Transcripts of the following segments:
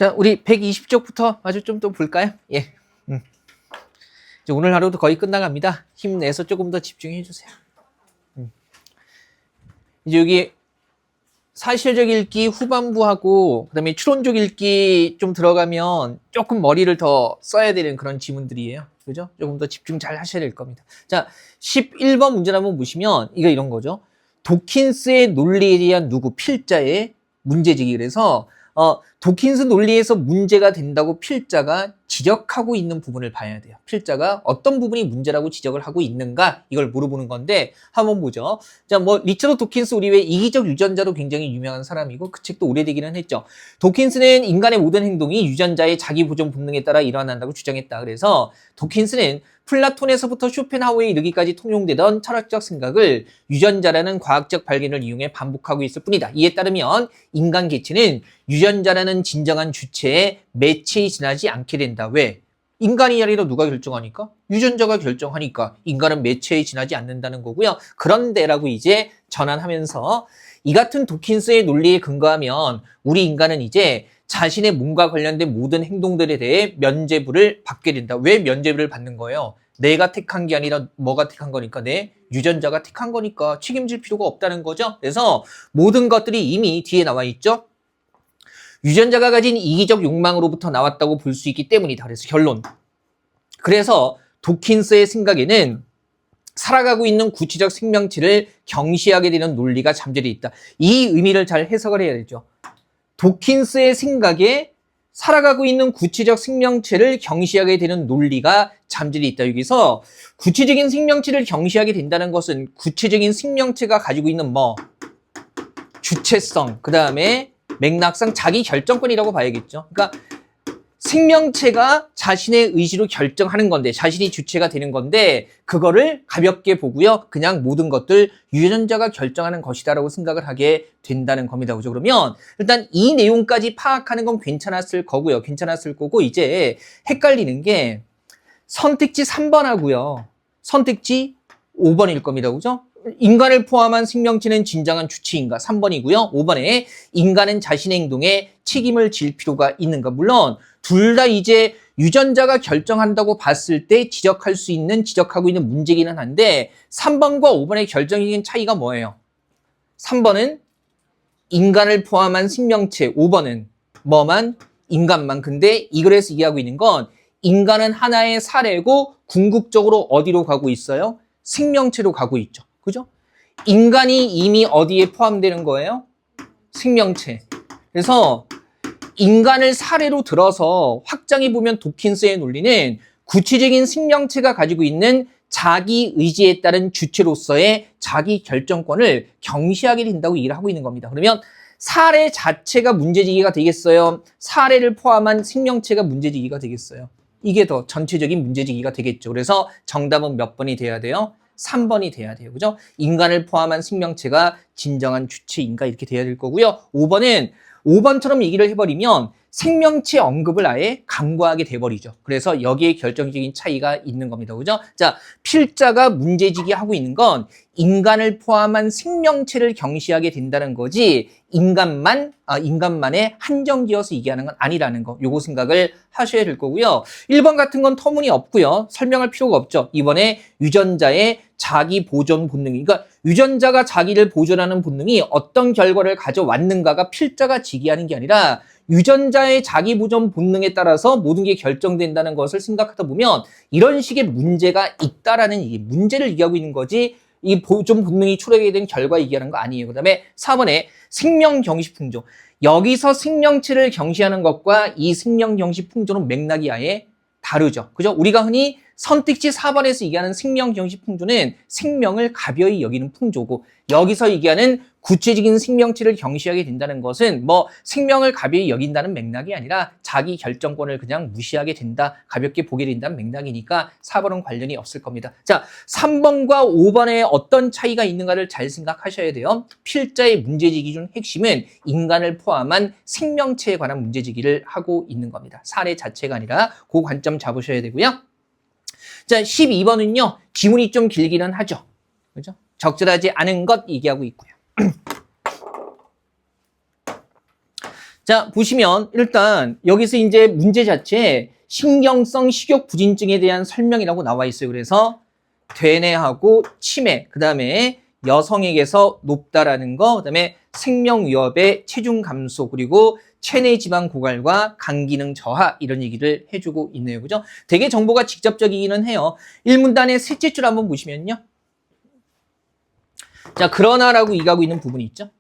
자, 우리 120쪽부터 마저 좀 또 볼까요? 예. 이제 오늘 하루도 거의 끝나갑니다. 힘내서 조금 더 집중해 주세요. 이제 여기 사실적 읽기 후반부하고 그다음에 추론적 읽기 좀 들어가면 조금 머리를 더 써야 되는 그런 지문들이에요. 그죠? 조금 더 집중 잘 하셔야 될 겁니다. 자, 11번 문제를 한번 보시면 이거 이런 거죠. 도킨스의 논리에 대한 누구 필자의 문제지기. 그래서 도킨스 논리에서 문제가 된다고 필자가 지적하고 있는 부분을 봐야 돼요. 필자가 어떤 부분이 문제라고 지적을 하고 있는가 이걸 물어보는 건데 한번 보죠. 자, 리처드 도킨스 우리 왜 이기적 유전자로 굉장히 유명한 사람이고 그 책도 오래되기는 했죠. 도킨스는 인간의 모든 행동이 유전자의 자기 보존 본능에 따라 일어난다고 주장했다. 그래서 도킨스는 플라톤에서부터 쇼펜하우어에 이르기까지 통용되던 철학적 생각을 유전자라는 과학적 발견을 이용해 반복하고 있을 뿐이다. 이에 따르면 인간 개체는 유전자라는 진정한 주체의 매체에 지나지 않게 된다. 왜? 인간이 아니라 누가 결정하니까? 유전자가 결정하니까 인간은 매체에 지나지 않는다는 거고요. 그런데라고 이제 전환하면서 이 같은 도킨스의 논리에 근거하면 우리 인간은 이제 자신의 몸과 관련된 모든 행동들에 대해 면죄부를 받게 된다. 왜 면죄부를 받는 거예요? 내가 택한 게 아니라 뭐가 택한 거니까 내 유전자가 택한 거니까 책임질 필요가 없다는 거죠. 그래서 모든 것들이 이미 뒤에 나와 있죠. 유전자가 가진 이기적 욕망으로부터 나왔다고 볼 수 있기 때문이다. 그래서 결론. 그래서 도킨스의 생각에는 살아가고 있는 구체적 생명체를 경시하게 되는 논리가 잠재되어 있다. 이 의미를 잘 해석을 해야 되죠. 도킨스의 생각에 살아가고 있는 구체적 생명체를 경시하게 되는 논리가 잠재되어 있다. 여기서 구체적인 생명체를 경시하게 된다는 것은 구체적인 생명체가 가지고 있는 주체성, 그 다음에 맥락상 자기 결정권이라고 봐야겠죠. 그러니까 생명체가 자신의 의지로 결정하는 건데 자신이 주체가 되는 건데 그거를 가볍게 보고요. 그냥 모든 것들 유전자가 결정하는 것이다라고 생각을 하게 된다는 겁니다. 그죠? 그러면 일단 이 내용까지 파악하는 건 괜찮았을 거고요. 괜찮았을 거고 이제 헷갈리는 게 선택지 3번하고요. 선택지 5번일 겁니다. 그죠? 인간을 포함한 생명체는 진정한 주체인가? 3번이고요. 5번에 인간은 자신의 행동에 책임을 질 필요가 있는가? 물론 둘 다 이제 유전자가 결정한다고 봤을 때 지적하고 있는 문제기는 한데 3번과 5번의 결정적인 차이가 뭐예요? 3번은 인간을 포함한 생명체, 5번은 인간만. 근데 이 글에서 이해하고 있는 건 인간은 하나의 사례고 궁극적으로 어디로 가고 있어요? 생명체로 가고 있죠. 그죠? 인간이 이미 어디에 포함되는 거예요? 생명체. 그래서 인간을 사례로 들어서 확장해 보면 도킨스의 논리는 구체적인 생명체가 가지고 있는 자기 의지에 따른 주체로서의 자기 결정권을 경시하게 된다고 얘기를 하고 있는 겁니다. 그러면 사례 자체가 문제제기가 되겠어요? 사례를 포함한 생명체가 문제제기가 되겠어요? 이게 더 전체적인 문제제기가 되겠죠. 그래서 정답은 몇 번이 돼야 돼요? 3번이 돼야 돼요. 그죠? 인간을 포함한 생명체가 진정한 주체인가 이렇게 돼야 될 거고요. 5번처럼 얘기를 해버리면 생명체 언급을 아예 강구하게 돼버리죠. 그래서 여기에 결정적인 차이가 있는 겁니다. 그죠? 자, 필자가 문제지기 하고 있는 건 인간을 포함한 생명체를 경시하게 된다는 거지 인간만에 한정지어서 얘기하는 건 아니라는 거. 요거 생각을 하셔야 될 거고요. 1번 같은 건 터무니없고요. 설명할 필요가 없죠. 이번에 유전자의 자기 보존 본능이, 그러니까 유전자가 자기를 보존하는 본능이 어떤 결과를 가져왔는가가 필자가 지기하는 게 아니라 유전자의 자기 보존 본능에 따라서 모든 게 결정된다는 것을 생각하다 보면 이런 식의 문제가 있다라는 문제를 얘기하고 있는 거지 이 보존 본능이 초래하게 된 결과 얘기하는 거 아니에요. 그 다음에 4번에 생명 경시 풍조. 여기서 생명체를 경시하는 것과 이 생명 경시 풍조는 맥락이 아예 다르죠. 그죠? 우리가 흔히 선택지 4번에서 얘기하는 생명 경시 풍조는 생명을 가벼이 여기는 풍조고 여기서 얘기하는 구체적인 생명체를 경시하게 된다는 것은 생명을 가벼이 여긴다는 맥락이 아니라 자기 결정권을 그냥 무시하게 된다, 가볍게 보게 된다는 맥락이니까 4번은 관련이 없을 겁니다. 자, 3번과 5번에 어떤 차이가 있는가를 잘 생각하셔야 돼요. 필자의 문제제기 중 핵심은 인간을 포함한 생명체에 관한 문제제기를 하고 있는 겁니다. 사례 자체가 아니라 그 관점 잡으셔야 되고요. 자, 12번은요. 지문이 좀 길기는 하죠. 그죠? 적절하지 않은 것 얘기하고 있고요. 자, 보시면 일단 여기서 이제 문제 자체에 신경성 식욕 부진증에 대한 설명이라고 나와 있어요. 그래서 되뇌하고 치매, 그 다음에 여성에게서 높다라는 거, 그 다음에 생명 위협의 체중 감소, 그리고 체내 지방 고갈과 간 기능 저하, 이런 얘기를 해주고 있네요. 그죠? 되게 정보가 직접적이기는 해요. 1문단의 셋째 줄 한번 보시면요. 자, 그러나라고 이가고 있는 부분이 있죠.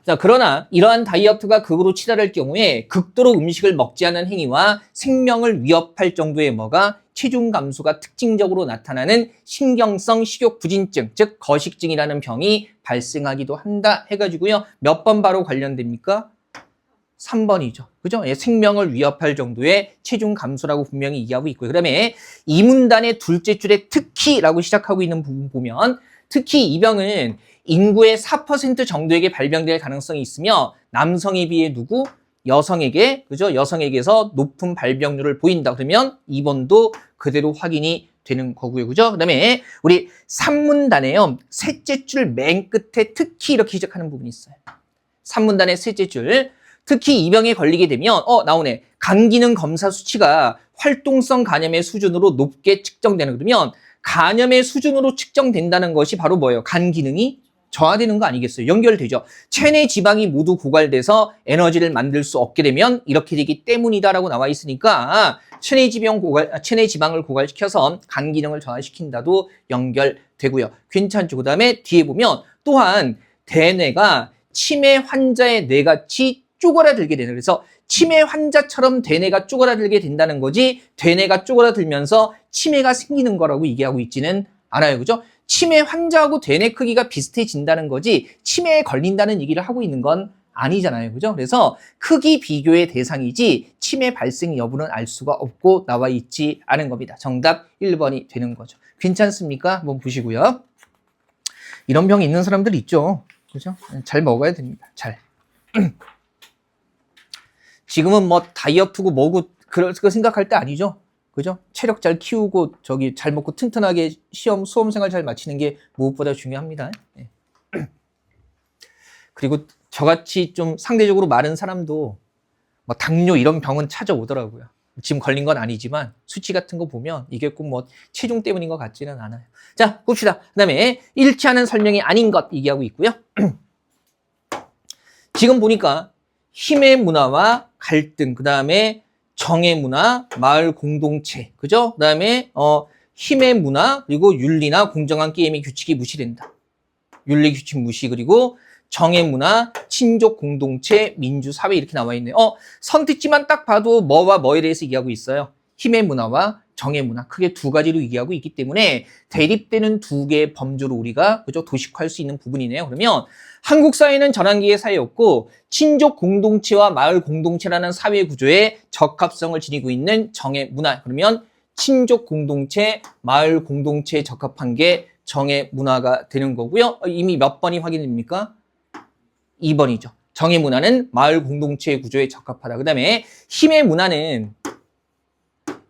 자, 그러나 이러한 다이어트가 극으로 치달을 경우에 극도로 음식을 먹지 않은 행위와 생명을 위협할 정도의 뭐가 체중 감소가 특징적으로 나타나는 신경성 식욕 부진증, 즉 거식증이라는 병이 발생하기도 한다 해가지고요. 몇 번 바로 관련됩니까? 3번이죠. 그죠? 예, 생명을 위협할 정도의 체중 감소라고 분명히 얘기하고 있고요. 그 다음에 이 문단의 둘째 줄에 특히라고 시작하고 있는 부분 보면 특히 이 병은 인구의 4% 정도에게 발병될 가능성이 있으며 남성에 비해 누구? 여성에게, 그죠? 여성에게서 높은 발병률을 보인다. 그러면 2번도 그대로 확인이 되는 거고요. 그죠? 그 다음에 우리 3문단에요. 셋째 줄 맨 끝에 특히 이렇게 시작하는 부분이 있어요. 3문단의 셋째 줄. 특히 이 병에 걸리게 되면 나오네. 간 기능 검사 수치가 활동성 간염의 수준으로 높게 측정되는 그러면 간염의 수준으로 측정된다는 것이 바로 뭐예요? 간 기능이 저하되는 거 아니겠어요? 연결되죠. 체내 지방이 모두 고갈돼서 에너지를 만들 수 없게 되면 이렇게 되기 때문이다라고 나와 있으니까 체내 지방을 고갈시켜서 간 기능을 저하시킨다도 연결되고요. 괜찮죠? 그 다음에 뒤에 보면 또한 대뇌가 치매 환자의 뇌같이 쪼그라들게 되는, 그래서 치매 환자처럼 대뇌가 쪼그라들게 된다는 거지 대뇌가 쪼그라들면서 치매가 생기는 거라고 얘기하고 있지는 않아요. 그죠? 치매 환자하고 대뇌 크기가 비슷해진다는 거지 치매에 걸린다는 얘기를 하고 있는 건 아니잖아요. 그죠? 그래서 크기 비교의 대상이지 치매 발생 여부는 알 수가 없고 나와 있지 않은 겁니다. 정답 1번이 되는 거죠. 괜찮습니까? 한번 보시고요. 이런 병이 있는 사람들 있죠. 그죠? 잘 먹어야 됩니다. 잘. 지금은 뭐 다이어트고 뭐고 그럴 거 생각할 때 아니죠. 그죠? 체력 잘 키우고 잘 먹고 튼튼하게 수험 생활 잘 마치는 게 무엇보다 중요합니다. 네. 그리고 저같이 좀 상대적으로 마른 사람도 뭐 당뇨 이런 병은 찾아오더라고요. 지금 걸린 건 아니지만 수치 같은 거 보면 이게 꼭 뭐 체중 때문인 것 같지는 않아요. 자, 봅시다. 그 다음에 일치하는 설명이 아닌 것 얘기하고 있고요. 지금 보니까 힘의 문화와 갈등, 그 다음에 정의 문화, 마을 공동체, 그죠? 그 다음에 힘의 문화, 그리고 윤리나 공정한 게임의 규칙이 무시된다. 윤리 규칙 무시, 그리고 정의 문화, 친족 공동체, 민주사회 이렇게 나와 있네요. 선택지만 딱 봐도 뭐와 뭐에 대해서 얘기하고 있어요. 힘의 문화와 정의 문화, 크게 두 가지로 얘기하고 있기 때문에 대립되는 두 개의 범주로 우리가 그죠? 도식화할 수 있는 부분이네요. 그러면 한국 사회는 전환기의 사회였고 친족 공동체와 마을 공동체라는 사회 구조에 적합성을 지니고 있는 정의 문화. 그러면 친족 공동체, 마을 공동체에 적합한 게 정의 문화가 되는 거고요. 이미 몇 번이 확인됩니까? 2번이죠. 정의 문화는 마을 공동체 구조에 적합하다. 그 다음에 힘의 문화는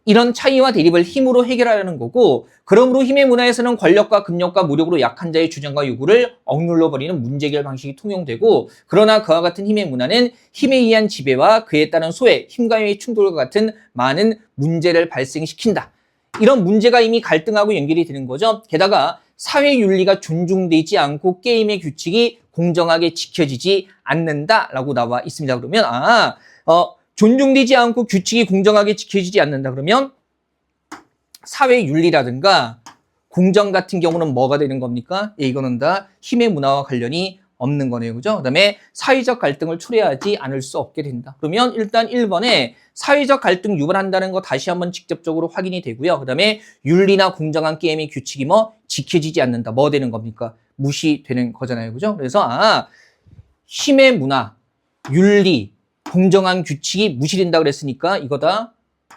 이런 차이와 대립을 힘으로 해결하려는 거고, 그러므로 힘의 문화에서는 권력과 금력과 무력으로 약한 자의 주장과 요구를 억눌러 버리는 문제 해결 방식이 통용되고, 그러나 그와 같은 힘의 문화는 힘에 의한 지배와 그에 따른 소외, 힘과의 충돌과 같은 많은 문제를 발생시킨다. 이런 문제가 이미 갈등하고 연결이 되는 거죠. 게다가 사회 윤리가 존중되지 않고 게임의 규칙이 공정하게 지켜지지 않는다라고 나와 있습니다. 그러면 존중되지 않고 규칙이 공정하게 지켜지지 않는다 그러면 사회 윤리라든가 공정 같은 경우는 뭐가 되는 겁니까? 이거는 다 힘의 문화와 관련이 없는 거네요. 그죠? 그 다음에 사회적 갈등을 초래하지 않을 수 없게 된다. 그러면 일단 1번에 사회적 갈등 유발한다는 거 다시 한번 직접적으로 확인이 되고요. 그 다음에 윤리나 공정한 게임의 규칙이 지켜지지 않는다. 뭐 되는 겁니까? 무시되는 거잖아요. 그죠? 그래서 힘의 문화, 윤리, 공정한 규칙이 무시된다 그랬으니까 이거 다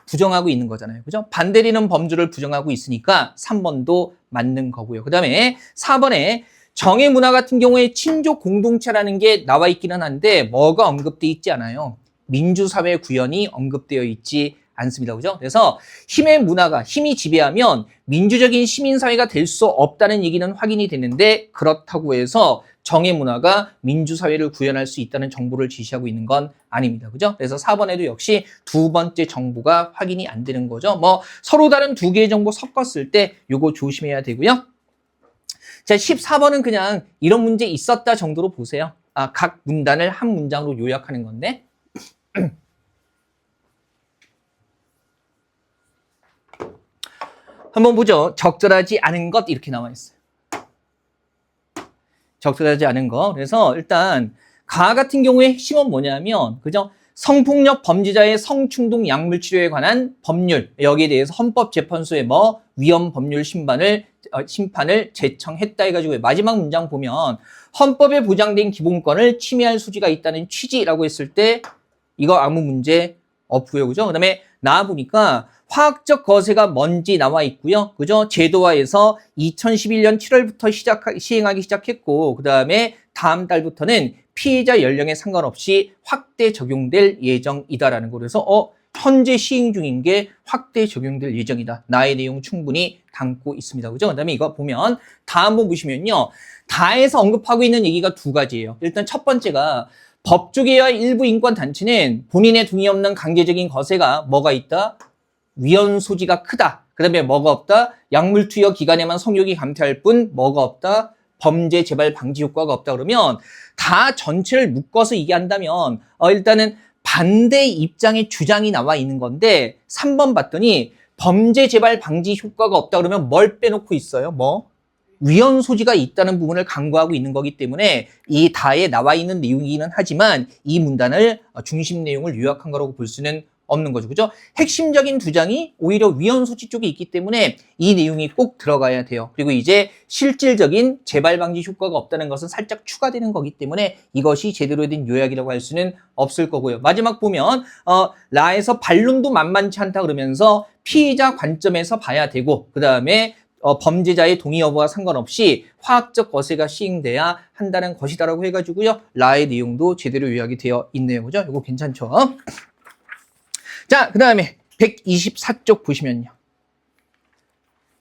부정하고 있는 거잖아요. 그죠? 반대되는 범주를 부정하고 있으니까 3번도 맞는 거고요. 그 다음에 4번에 정의 문화 같은 경우에 친족 공동체라는 게 나와 있기는 한데 뭐가 언급되어 있지 않아요. 민주사회 구현이 언급되어 있지 않습니다. 그죠? 그래서 힘의 문화가 힘이 지배하면 민주적인 시민사회가 될 수 없다는 얘기는 확인이 되는데 그렇다고 해서 정의 문화가 민주사회를 구현할 수 있다는 정보를 제시하고 있는 건 아닙니다. 그죠? 그래서 4번에도 역시 두 번째 정보가 확인이 안 되는 거죠. 뭐 서로 다른 두 개의 정보 섞었을 때 요거 조심해야 되고요. 자, 14번은 그냥 이런 문제 있었다 정도로 보세요. 각 문단을 한 문장으로 요약하는 건데 한번 보죠. 적절하지 않은 것 이렇게 나와 있어요. 적절하지 않은 거. 그래서 일단 가 같은 경우에 핵심은 뭐냐면 그죠? 성폭력 범죄자의 성충동 약물 치료에 관한 법률 여기에 대해서 헌법재판소에 뭐 위헌 법률 심판을 제청했다 해가지고 마지막 문장 보면 헌법에 보장된 기본권을 침해할 소지가 있다는 취지라고 했을 때 이거 아무 문제 없고요. 그죠? 그 다음에 나와보니까 화학적 거세가 뭔지 나와 있고요. 그죠? 제도화에서 2011년 7월부터 시행하기 시작했고, 그 다음에 다음 달부터는 피해자 연령에 상관없이 확대 적용될 예정이다라는 거. 그래서 현재 시행 중인 게 확대 적용될 예정이다. 나의 내용 충분히 담고 있습니다. 그죠? 그 다음에 이거 보면 다 한번 보시면요. 다에서 언급하고 있는 얘기가 두 가지예요. 일단 첫 번째가 법조계와 일부 인권단체는 본인의 동의 없는 강제적인 거세가 뭐가 있다? 위헌 소지가 크다. 그 다음에 뭐가 없다? 약물 투여 기간에만 성욕이 감퇴할 뿐 뭐가 없다? 범죄 재발 방지 효과가 없다. 그러면 다 전체를 묶어서 얘기한다면 일단은 반대 입장의 주장이 나와 있는 건데 3번 봤더니 범죄 재발 방지 효과가 없다 그러면 뭘 빼놓고 있어요? 위헌 소지가 있다는 부분을 강구하고 있는 거기 때문에 이 다에 나와 있는 내용이기는 하지만 이 문단을 중심 내용을 요약한 거라고 볼 수는 없는 거죠. 그죠? 핵심적인 주장이 오히려 위헌 소지 쪽에 있기 때문에 이 내용이 꼭 들어가야 돼요. 그리고 이제 실질적인 재발 방지 효과가 없다는 것은 살짝 추가되는 거기 때문에 이것이 제대로 된 요약이라고 할 수는 없을 거고요. 마지막 보면 라에서 반론도 만만치 않다 그러면서 피의자 관점에서 봐야 되고 그 다음에 범죄자의 동의 여부와 상관없이 화학적 거세가 시행돼야 한다는 것이다라고 해가지고요. 라의 내용도 제대로 요약이 되어 있네요. 그죠? 이거 괜찮죠? 자, 그 다음에 124쪽 보시면요.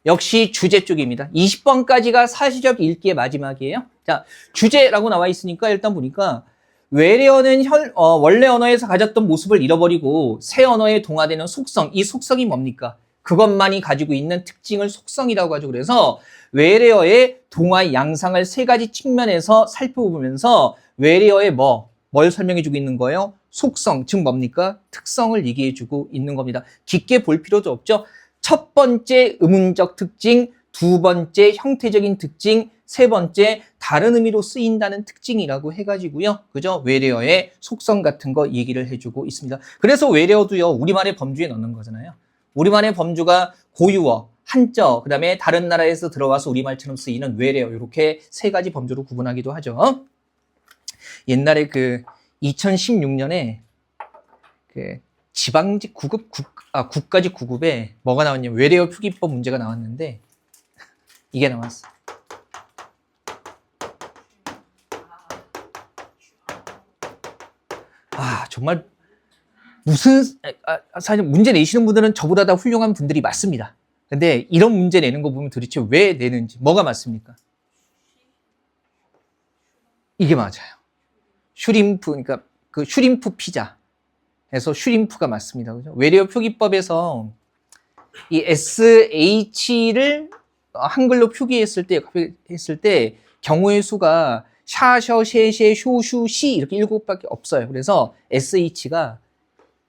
역시 주제 쪽입니다. 20번까지가 사실적 읽기의 마지막이에요. 자, 주제라고 나와 있으니까 일단 보니까 외래어는 원래 언어에서 가졌던 모습을 잃어버리고 새 언어에 동화되는 속성, 이 속성이 뭡니까? 그것만이 가지고 있는 특징을 속성이라고 하죠. 그래서 외래어의 동화 양상을 세 가지 측면에서 살펴보면서 외래어의 뭘 설명해주고 있는 거예요? 속성, 즉 뭡니까? 특성을 얘기해주고 있는 겁니다. 깊게 볼 필요도 없죠. 첫 번째 의문적 특징, 두 번째 형태적인 특징, 세 번째 다른 의미로 쓰인다는 특징이라고 해가지고요. 그죠? 외래어의 속성 같은 거 얘기를 해주고 있습니다. 그래서 외래어도요, 우리말의 범주에 넣는 거잖아요. 우리말의 범주가 고유어, 한자, 그 다음에 다른 나라에서 들어와서 우리말처럼 쓰이는 외래어, 이렇게 세 가지 범주로 구분하기도 하죠. 옛날에 2016년에 지방직 9급, 국가직 9급에 뭐가 나왔냐면 외래어 표기법 문제가 나왔는데 이게 나왔어. 정말 사실 문제 내시는 분들은 저보다 다 훌륭한 분들이 맞습니다. 근데 이런 문제 내는 거 보면 도대체 왜 내는지, 뭐가 맞습니까? 이게 맞아요. 슈림프, 그러니까 슈림프 피자. 해서 슈림프가 맞습니다. 그죠? 외래어 표기법에서 이 SH를 한글로 표기했을 때 경우의 수가 샤, 셔, 셰, 셰, 쇼, 슈, 시 이렇게 7밖에 없어요. 그래서 SH가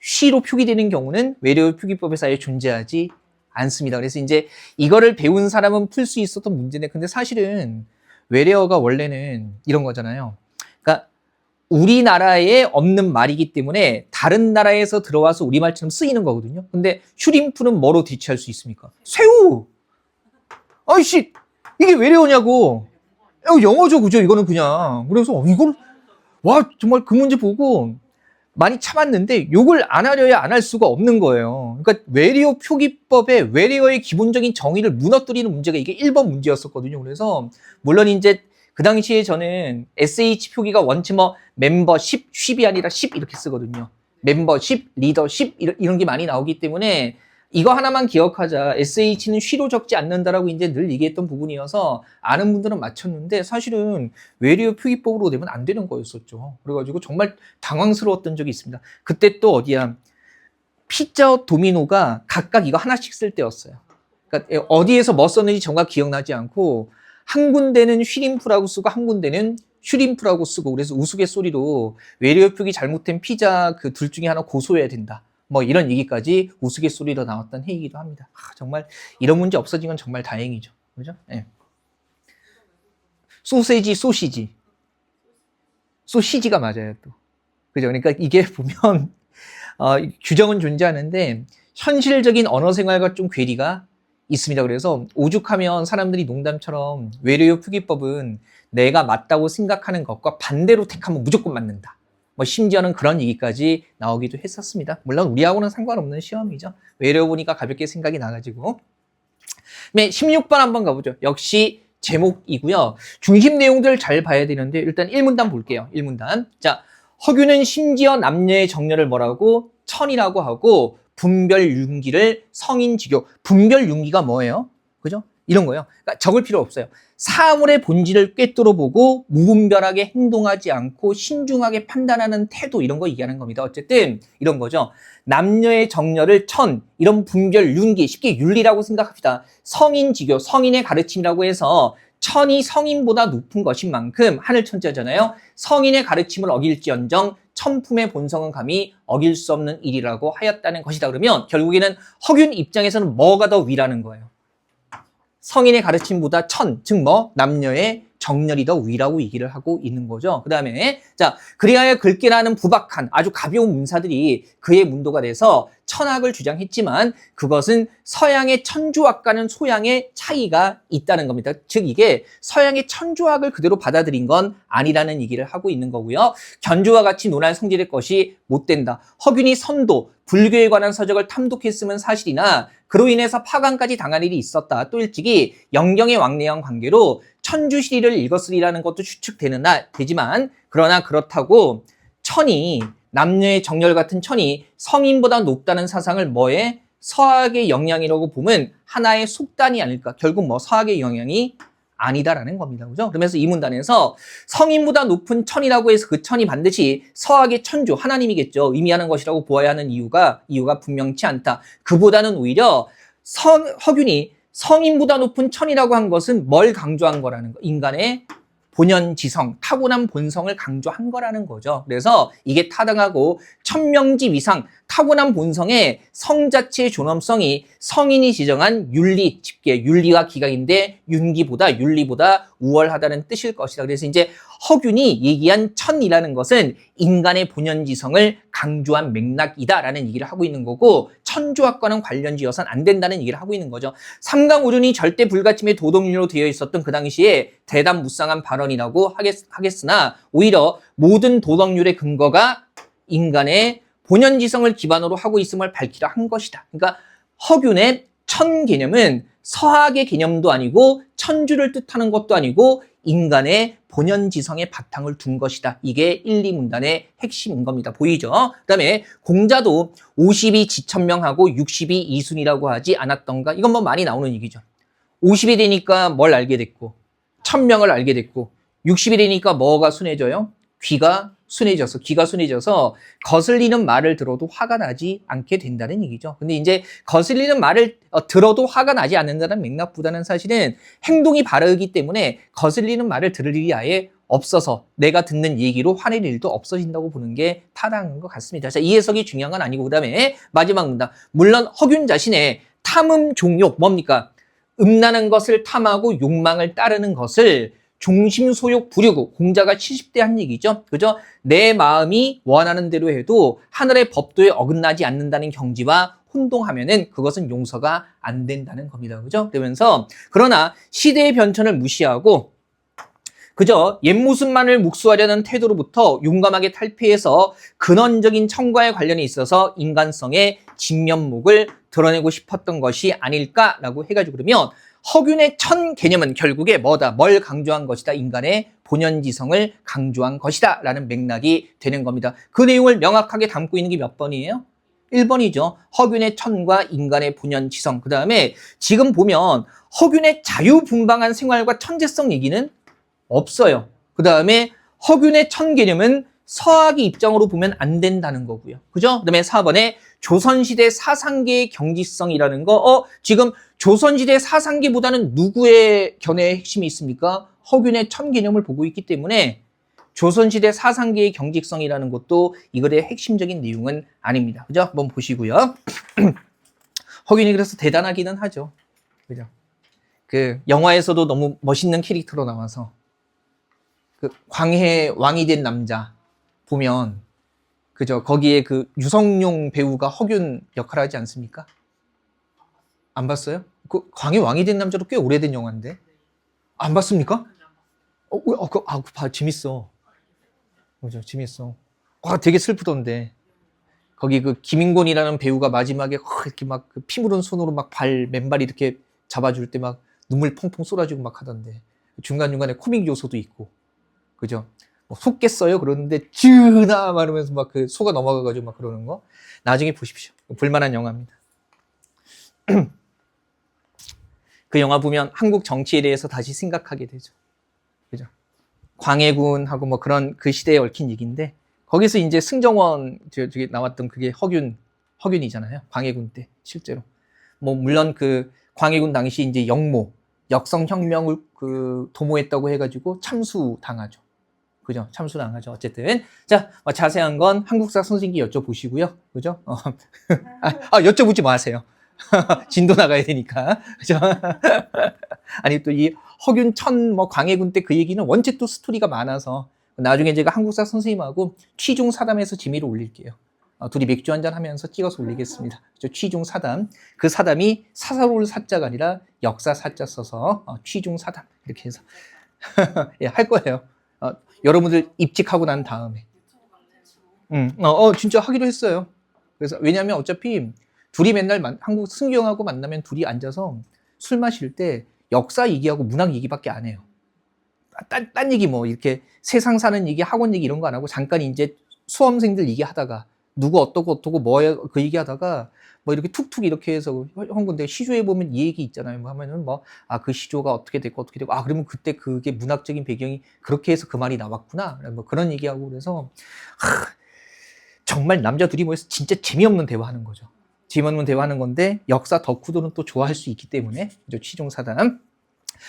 쉬로 표기되는 경우는 외래어 표기법에서 아예 존재하지 않습니다. 그래서 이제 이거를 배운 사람은 풀 수 있었던 문제인데 근데 사실은 외래어가 원래는 이런 거잖아요. 그러니까 우리나라에 없는 말이기 때문에 다른 나라에서 들어와서 우리말처럼 쓰이는 거거든요. 근데 슈림프는 뭐로 대체할 수 있습니까? 새우! 아이씨! 이게 외래어냐고! 영어죠, 그죠? 이거는 그냥. 그래서 이걸, 정말 그 문제 보고 많이 참았는데 욕을 안 하려야 안 할 수가 없는 거예요. 그러니까 외래어 표기법에 외래어의 기본적인 정의를 무너뜨리는 문제가 이게 1번 문제였었거든요. 그래서 물론 이제 그 당시에 저는 SH 표기가 원체 멤버 10이 아니라 10 이렇게 쓰거든요. 멤버십, 리더십 이런 게 많이 나오기 때문에 이거 하나만 기억하자. SH는 쉬로 적지 않는다라고 이제 늘 얘기했던 부분이어서 아는 분들은 맞췄는데 사실은 외래어 표기법으로 되면 안 되는 거였었죠. 그래가지고 정말 당황스러웠던 적이 있습니다. 그때 또 어디야? 피자와 도미노가 각각 이거 하나씩 쓸 때였어요. 그러니까 어디에서 뭐 썼는지 정확 기억나지 않고 한 군데는 쉬림프라고 쓰고 한 군데는 슈림프라고 쓰고 그래서 우스갯소리로 외래어 표기 잘못된 피자 그 둘 중에 하나 고소해야 된다. 뭐 이런 얘기까지 우스갯소리로 나왔던 회의이기도 합니다. 정말 이런 문제 없어진 건 정말 다행이죠. 그죠? 네. 소세지, 소시지. 소시지가 맞아요, 또. 그죠? 그러니까 이게 보면, 규정은 존재하는데, 현실적인 언어 생활과 좀 괴리가 있습니다. 그래서 오죽하면 사람들이 농담처럼 외래어 표기법은 내가 맞다고 생각하는 것과 반대로 택하면 무조건 맞는다. 뭐 심지어는 그런 얘기까지 나오기도 했었습니다. 물론 우리하고는 상관없는 시험이죠. 외래어 보니까 가볍게 생각이 나가지고. 네, 16번 한번 가보죠. 역시 제목이고요. 중심 내용들을 잘 봐야 되는데 일단 1문단 볼게요. 1문단. 자, 허균은 심지어 남녀의 정렬을 뭐라고? 천이라고 하고 분별윤기를 성인지교. 분별윤기가 뭐예요? 그죠? 이런 거예요. 그러니까 적을 필요 없어요. 사물의 본질을 꿰뚫어 보고 무분별하게 행동하지 않고 신중하게 판단하는 태도 이런 거 얘기하는 겁니다. 어쨌든 이런 거죠. 남녀의 정렬을 천, 이런 분별 윤기, 쉽게 윤리라고 생각합시다. 성인지교, 성인의 가르침이라고 해서 천이 성인보다 높은 것인 만큼 하늘 천자잖아요. 성인의 가르침을 어길지언정 천품의 본성은 감히 어길 수 없는 일이라고 하였다는 것이다. 그러면 결국에는 허균 입장에서는 뭐가 더 위라는 거예요. 성인의 가르침보다 천, 즉 뭐 남녀의 정렬이 더 위라고 얘기를 하고 있는 거죠. 그 다음에 자 그리하여 글귀라는 부박한 아주 가벼운 문사들이 그의 문도가 돼서 천학을 주장했지만 그것은 서양의 천주학과는 소양의 차이가 있다는 겁니다. 즉 이게 서양의 천주학을 그대로 받아들인 건 아니라는 얘기를 하고 있는 거고요. 견주와 같이 논할 성질의 것이 못 된다. 허균이 선도, 불교에 관한 서적을 탐독했으면 사실이나 그로 인해서 파간까지 당할 일이 있었다. 또 일찍이 영경의 왕래형 관계로 천주시리를 읽었으리라는 것도 추측되지만 그러나 그렇다고 천이 남녀의 정렬 같은 천이 성인보다 높다는 사상을 뭐에 서학의 영향이라고 보면 하나의 속단이 아닐까. 결국 뭐 서학의 영향이 아니다라는 겁니다. 그죠? 그러면서 이 문단에서 성인보다 높은 천이라고 해서 그 천이 반드시 서학의 천주, 하나님이겠죠. 의미하는 것이라고 보아야 하는 이유가 분명치 않다. 그보다는 오히려 허균이 성인보다 높은 천이라고 한 것은 뭘 강조한 거라는 거. 인간의 본연지성, 타고난 본성을 강조한 거라는 거죠. 그래서 이게 타당하고 천명지 위상, 타고난 본성의 성 자체의 존엄성이 성인이 지정한 윤리, 집계, 윤리와 기각인데 윤기보다 윤리보다 우월하다는 뜻일 것이다. 그래서 이제 허균이 얘기한 천이라는 것은 인간의 본연지성을 강조한 맥락이다라는 얘기를 하고 있는 거고 천주학과는 관련지어선 안 된다는 얘기를 하고 있는 거죠. 삼강오륜이 절대 불가침의 도덕률로 되어 있었던 그 당시에 대담무쌍한 발언이라고 하겠으나 오히려 모든 도덕률의 근거가 인간의 본연지성을 기반으로 하고 있음을 밝히려 한 것이다. 그러니까 허균의 천 개념은 서학의 개념도 아니고 천주를 뜻하는 것도 아니고 인간의 본연지성의 바탕을 둔 것이다. 이게 1, 2문단의 핵심인 겁니다. 보이죠? 그 다음에 공자도 50이 지천명하고 60이 이순이라고 하지 않았던가? 이건 뭐 많이 나오는 얘기죠. 50이 되니까 뭘 알게 됐고 1000명을 알게 됐고 60이 되니까 뭐가 순해져요? 귀가 순해져서 거슬리는 말을 들어도 화가 나지 않게 된다는 얘기죠. 근데 이제 거슬리는 말을 들어도 화가 나지 않는다는 맥락보다는 사실은 행동이 바르기 때문에 거슬리는 말을 들을 일이 아예 없어서 내가 듣는 얘기로 화낼 일도 없어진다고 보는 게 타당한 것 같습니다. 자, 이 해석이 중요한 건 아니고 그다음에 마지막 문단. 물론 허균 자신의 탐음 종욕 뭡니까? 음란한 것을 탐하고 욕망을 따르는 것을 종심소욕 부류고 공자가 70대 한 얘기죠. 그죠? 내 마음이 원하는 대로 해도 하늘의 법도에 어긋나지 않는다는 경지와 혼동하면은 그것은 용서가 안 된다는 겁니다. 그죠? 그러면서 그러나 시대의 변천을 무시하고 그저 옛 모습만을 묵수하려는 태도로부터 용감하게 탈피해서 근원적인 청과의 관련이 있어서 인간성의 진면목을 드러내고 싶었던 것이 아닐까라고 해가지고 그러면 허균의 천 개념은 결국에 뭐다? 뭘 강조한 것이다? 인간의 본연지성을 강조한 것이다 라는 맥락이 되는 겁니다. 그 내용을 명확하게 담고 있는 게 몇 번이에요? 1번이죠. 허균의 천과 인간의 본연지성. 그 다음에 지금 보면 허균의 자유분방한 생활과 천재성 얘기는 없어요. 그 다음에 허균의 천 개념은 서학의 입장으로 보면 안 된다는 거고요. 그죠? 그 다음에 4번에 조선시대 사상계의 경지성이라는 거, 지금 조선시대 사상계보다는 누구의 견해의 핵심이 있습니까? 허균의 천 개념을 보고 있기 때문에 조선시대 사상계의 경직성이라는 것도 이 글의 핵심적인 내용은 아닙니다. 그죠? 한번 보시고요. 허균이 그래서 대단하기는 하죠. 그죠? 그 영화에서도 너무 멋있는 캐릭터로 나와서 그 광해 왕이 된 남자 보면 그죠? 거기에 그 유성룡 배우가 허균 역할을 하지 않습니까? 안 봤어요? 그 광해 왕이 된 남자도 꽤 오래된 영화인데 안 봤습니까? 재밌어. 그죠? 재밌어. 되게 슬프던데. 거기 그 김인곤이라는 배우가 마지막에 이렇게 막 그 피 묻은 손으로 막 맨발 이렇게 잡아줄 때 막 눈물 펑펑 쏟아지고 막 하던데. 중간중간에 코믹 요소도 있고. 그죠? 뭐 속겠어요? 그러는데, 즈나! 말하면서 막 그 소가 넘어가가지고 막 그러는 거. 나중에 보십시오. 볼만한 영화입니다. 그 영화 보면 한국 정치에 대해서 다시 생각하게 되죠. 그죠? 광해군하고 뭐 그런 그 시대에 얽힌 얘기인데, 거기서 이제 승정원, 저기 나왔던 그게 허균이잖아요. 광해군 때, 실제로. 뭐, 물론 그 광해군 당시 이제 역성혁명을 그 도모했다고 해가지고 참수당하죠. 그죠? 참수당하죠. 어쨌든. 자, 자세한 건 한국사 선생님께 여쭤보시고요. 그죠? 여쭤보지 마세요. 진도 나가야 되니까. 그죠? 아니, 또 이 허균 광해군 때 그 얘기는 원체 또 스토리가 많아서 나중에 제가 한국사 선생님하고 취중 사담해서 재미로 올릴게요. 둘이 맥주 한잔 하면서 찍어서 올리겠습니다. 취중 사담. 그 사담이 사사로울 사자가 아니라 역사 사자 써서 취중 사담. 이렇게 해서. 예, 할 거예요. 여러분들 입직하고 난 다음에. 진짜 하기로 했어요. 그래서, 왜냐면 어차피 둘이 맨날 한국 승규형하고 만나면 둘이 앉아서 술 마실 때 역사 얘기하고 문학 얘기밖에 안 해요. 딴 얘기 뭐 이렇게 세상 사는 얘기, 학원 얘기 이런 거 안 하고 잠깐 이제 수험생들 얘기하다가 누구 어떠고 뭐야 그 얘기하다가 뭐 이렇게 툭툭 이렇게 해서 형 근데 시조에 보면 이 얘기 있잖아요. 뭐 하면은 그 시조가 어떻게 되고 그러면 그때 그게 문학적인 배경이 그렇게 해서 그 말이 나왔구나. 뭐 그런 얘기하고 그래서 정말 남자 둘이 모여서 진짜 재미없는 대화하는 거죠. 재미없는 대화하는 건데 역사 덕후들은 또 좋아할 수 있기 때문에 취중사담.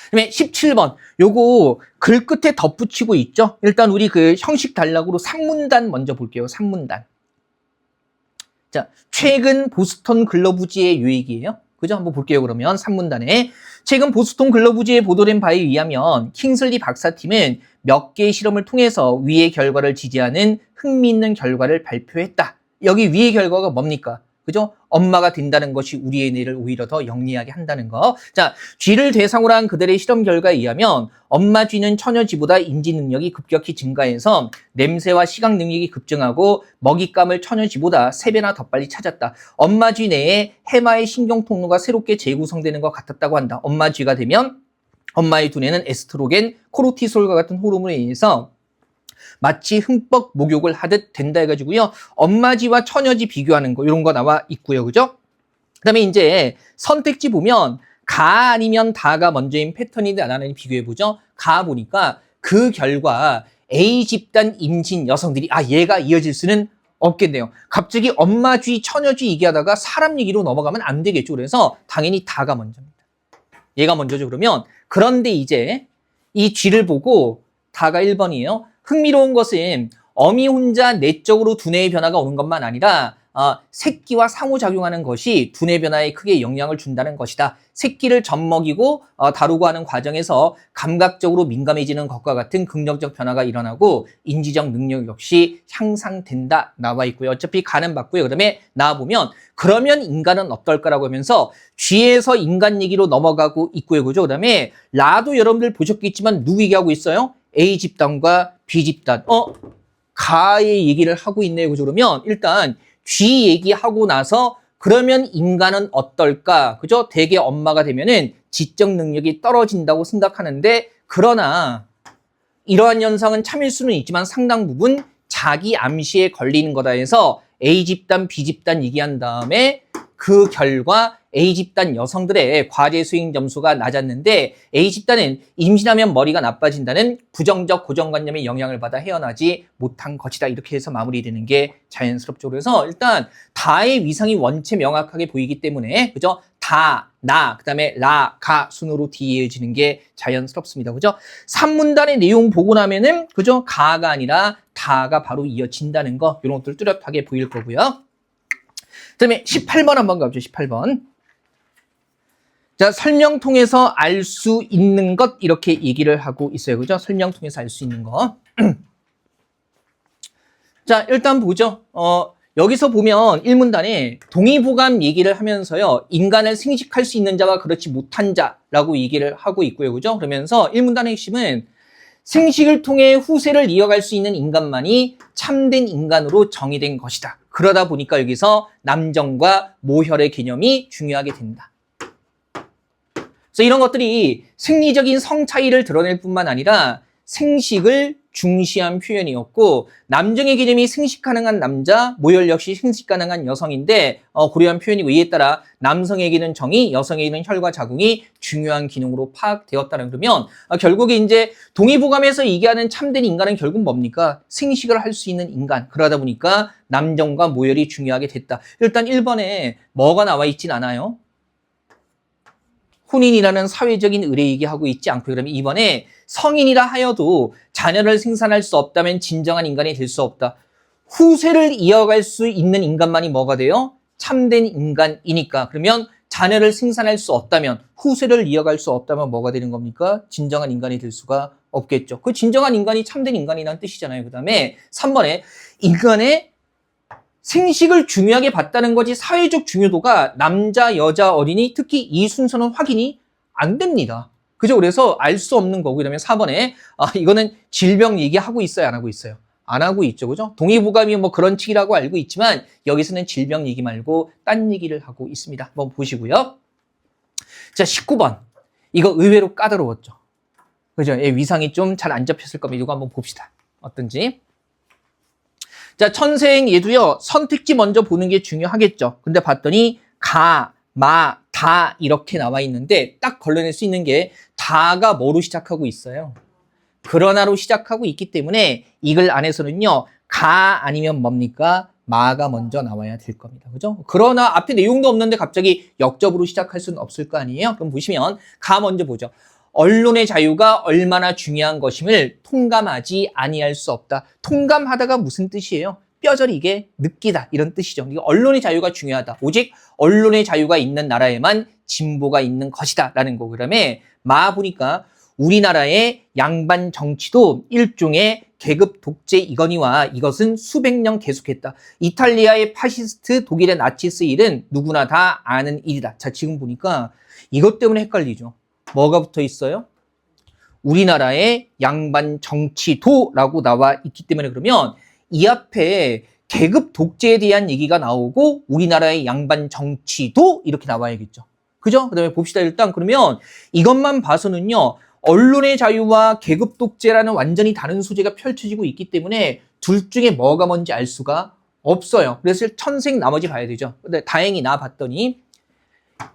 그다음에 17번 요거 글 끝에 덧붙이고 있죠. 일단 우리 그 형식 단락으로 산문단 먼저 볼게요. 산문단. 자, 최근 보스턴 글러브지의 요약이에요. 그죠? 한번 볼게요. 그러면 산문단에 최근 보스턴 글러브지에 보도된 바에 의하면 킹슬리 박사팀은 몇 개의 실험을 통해서 위의 결과를 지지하는 흥미있는 결과를 발표했다. 여기 위의 결과가 뭡니까? 그죠? 엄마가 된다는 것이 우리의 뇌를 오히려 더 영리하게 한다는 거. 자, 쥐를 대상으로 한 그들의 실험 결과에 의하면 엄마 쥐는 처녀 쥐보다 인지 능력이 급격히 증가해서 냄새와 시각 능력이 급증하고 먹잇감을 처녀 쥐보다 3배나 더 빨리 찾았다. 엄마 쥐 내에 해마의 신경 통로가 새롭게 재구성되는 것 같았다고 한다. 엄마 쥐가 되면 엄마의 두뇌는 에스트로겐, 코르티솔과 같은 호르몬에 의해서 마치 흠뻑 목욕을 하듯 된다 해가지고요. 엄마쥐와 처녀쥐 비교하는 거 이런 거 나와 있고요. 그죠? 그다음에 이제 선택지 보면 가 아니면 다가 먼저인 패턴인데 안 하는 비교해보죠. 가 보니까 그 결과 A 집단 임신 여성들이 얘가 이어질 수는 없겠네요. 갑자기 엄마쥐, 처녀쥐 얘기하다가 사람 얘기로 넘어가면 안 되겠죠. 그래서 당연히 다가 먼저입니다. 얘가 먼저죠. 그런데 이제 이 쥐를 보고 다가 1번이에요. 흥미로운 것은 어미 혼자 내적으로 두뇌의 변화가 오는 것만 아니라 새끼와 상호작용하는 것이 두뇌 변화에 크게 영향을 준다는 것이다. 새끼를 젖먹이고 다루고 하는 과정에서 감각적으로 민감해지는 것과 같은 긍정적 변화가 일어나고 인지적 능력 역시 향상된다 나와 있고요. 어차피 가는 받고요. 그다음에 나와보면 그러면 인간은 어떨까라고 하면서 쥐에서 인간 얘기로 넘어가고 있고요. 그죠? 그다음에 라도 여러분들 보셨겠지만 누구 얘기하고 있어요? A 집단과 B 집단. 가의 얘기를 하고 있네요. 그죠? 그러면 일단 쥐 얘기하고 나서 그러면 인간은 어떨까? 그죠? 대개 엄마가 되면은 지적 능력이 떨어진다고 생각하는데, 그러나 이러한 현상은 참일 수는 있지만 상당 부분 자기 암시에 걸리는 거다 해서 A집단, B집단 얘기한 다음에 그 결과 A집단 여성들의 과제 수행 점수가 낮았는데 A집단은 임신하면 머리가 나빠진다는 부정적 고정관념의 영향을 받아 헤어나지 못한 것이다. 이렇게 해서 마무리되는 게 자연스럽죠. 그래서 일단 다의 위상이 원체 명확하게 보이기 때문에 그죠? 다, 나, 그다음에 라, 가 순으로 뒤이어지는 게 자연스럽습니다. 그죠? 3문단의 내용 보고 나면은 그죠? 가가 아니라 다가 바로 이어진다는 거 이런 것들 뚜렷하게 보일 거고요. 그다음에 18번 한번 가보죠. 18번. 자, 설명 통해서 알 수 있는 것 이렇게 얘기를 하고 있어요. 그죠? 설명 통해서 알 수 있는 거. 자, 일단 보죠. 여기서 보면 1문단에 동의보감 얘기를 하면서요. 인간을 생식할 수 있는 자와 그렇지 못한 자라고 얘기를 하고 있고요. 그죠? 그러면서 1문단의 핵심은 생식을 통해 후세를 이어갈 수 있는 인간만이 참된 인간으로 정의된 것이다. 그러다 보니까 여기서 남정과 모혈의 개념이 중요하게 된다. 그래서 이런 것들이 생리적인 성 차이를 드러낼 뿐만 아니라 생식을 중시한 표현이었고 남정의 개념이 생식 가능한 남자, 모혈 역시 생식 가능한 여성인데 고려한 표현이고 이에 따라 남성에게는 정이, 여성에게는 혈과 자궁이 중요한 기능으로 파악되었다는 그러면 결국에 이제 동의보감에서 얘기하는 참된 인간은 결국 뭡니까? 생식을 할 수 있는 인간. 그러다 보니까 남정과 모혈이 중요하게 됐다. 일단 1번에 뭐가 나와 있진 않아요. 혼인이라는 사회적인 의례 얘기하고 있지 않고 그러면 2번에 성인이라 하여도 자녀를 생산할 수 없다면 진정한 인간이 될 수 없다. 후세를 이어갈 수 있는 인간만이 뭐가 돼요? 참된 인간이니까. 그러면 자녀를 생산할 수 없다면 후세를 이어갈 수 없다면 뭐가 되는 겁니까? 진정한 인간이 될 수가 없겠죠. 그 진정한 인간이 참된 인간이라는 뜻이잖아요. 그 다음에 3번에 인간의 생식을 중요하게 봤다는 거지 사회적 중요도가 남자, 여자, 어린이 특히 이 순서는 확인이 안 됩니다. 그죠? 그래서 알 수 없는 거고 이러면 4번에 이거는 질병 얘기하고 있어요? 안 하고 있어요? 안 하고 있죠. 그죠? 동의보감이 뭐 그런 측이라고 알고 있지만 여기서는 질병 얘기 말고 딴 얘기를 하고 있습니다. 한번 보시고요. 자, 19번. 이거 의외로 까다로웠죠. 그죠? 예, 위상이 좀 잘 안 잡혔을 겁니다. 이거 한번 봅시다. 어떤지. 자, 천생 얘도요, 선택지 먼저 보는 게 중요하겠죠. 근데 봤더니, 가, 마, 다 이렇게 나와 있는데, 딱 걸러낼 수 있는 게, 다가 뭐로 시작하고 있어요? 그러나로 시작하고 있기 때문에, 이글 안에서는요, 가 아니면 뭡니까? 마가 먼저 나와야 될 겁니다. 그죠? 그러나 앞에 내용도 없는데 갑자기 역접으로 시작할 수는 없을 거 아니에요? 그럼 보시면, 가 먼저 보죠. 언론의 자유가 얼마나 중요한 것임을 통감하지 아니할 수 없다. 통감하다가 무슨 뜻이에요? 뼈저리게 느끼다 이런 뜻이죠. 이거 언론의 자유가 중요하다. 오직 언론의 자유가 있는 나라에만 진보가 있는 것이다 라는 거. 그다음에 마 보니까 우리나라의 양반 정치도 일종의 계급 독재이거니와 이것은 수백 년 계속했다. 이탈리아의 파시스트, 독일의 나치스 일은 누구나 다 아는 일이다. 자, 지금 보니까 이것 때문에 헷갈리죠. 뭐가 붙어 있어요? 우리나라의 양반 정치도라고 나와 있기 때문에 그러면 이 앞에 계급 독재에 대한 얘기가 나오고 우리나라의 양반 정치도 이렇게 나와야겠죠. 그죠? 그 다음에 봅시다. 일단 그러면 이것만 봐서는요. 언론의 자유와 계급 독재라는 완전히 다른 소재가 펼쳐지고 있기 때문에 둘 중에 뭐가 뭔지 알 수가 없어요. 그래서 천생 나머지 봐야 되죠. 근데 다행히 나 봤더니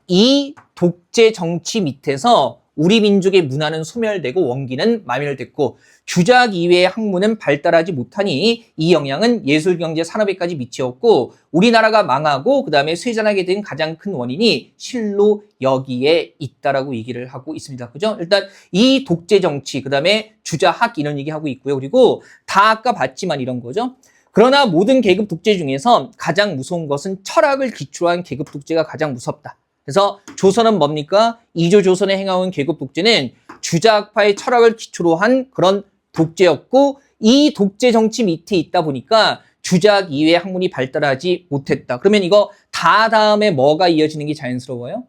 이 독재 정치 밑에서 우리 민족의 문화는 소멸되고 원기는 마멸됐고 주작 이외의 학문은 발달하지 못하니 이 영향은 예술, 경제, 산업에까지 미치었고 우리나라가 망하고 그 다음에 쇠잔하게 된 가장 큰 원인이 실로 여기에 있다라고 얘기를 하고 있습니다. 그죠? 일단 이 독재 정치, 그 다음에 주자학 이런 얘기하고 있고요. 그리고 다 아까 봤지만 이런 거죠. 그러나 모든 계급 독재 중에서 가장 무서운 것은 철학을 기초로 한 계급 독재가 가장 무섭다. 그래서 조선은 뭡니까? 이조 조선에 행하온 계급 독재는 주자학파의 철학을 기초로 한 그런 독재였고 이 독재 정치 밑에 있다 보니까 주자학 이외의 학문이 발달하지 못했다. 그러면 이거 다 다음에 뭐가 이어지는 게 자연스러워요?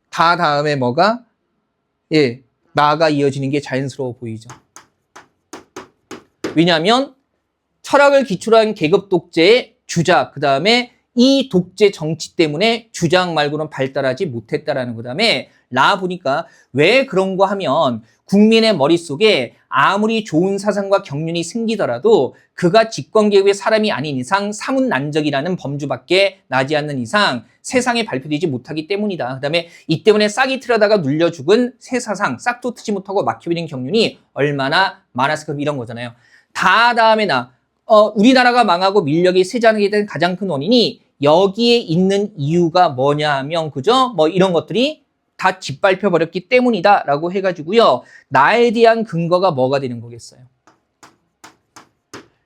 다 다음에 뭐가? 예, 나가 이어지는 게 자연스러워 보이죠. 왜냐하면 철학을 기초로 한 계급 독재의 주자학, 그 다음에 이 독재 정치 때문에 주장 말고는 발달하지 못했다라는 거. 그다음에 라 보니까 왜 그런 거 하면 국민의 머릿속에 아무리 좋은 사상과 경륜이 생기더라도 그가 집권계급의 사람이 아닌 이상 사문난적이라는 범주밖에 나지 않는 이상 세상에 발표되지 못하기 때문이다. 그 다음에 이 때문에 싹이 틀어다가 눌려 죽은 새 사상, 싹도 트지 못하고 막혀버린 경륜이 얼마나 많았을까, 이런 거잖아요. 다음에 우리나라가 망하고 민력이 쇠잔하게 된 가장 큰 원인이 여기에 있는 이유가 뭐냐 하면, 그죠? 뭐 이런 것들이 다 짓밟혀 버렸기 때문이다 라고 해가지고요. 나에 대한 근거가 뭐가 되는 거겠어요?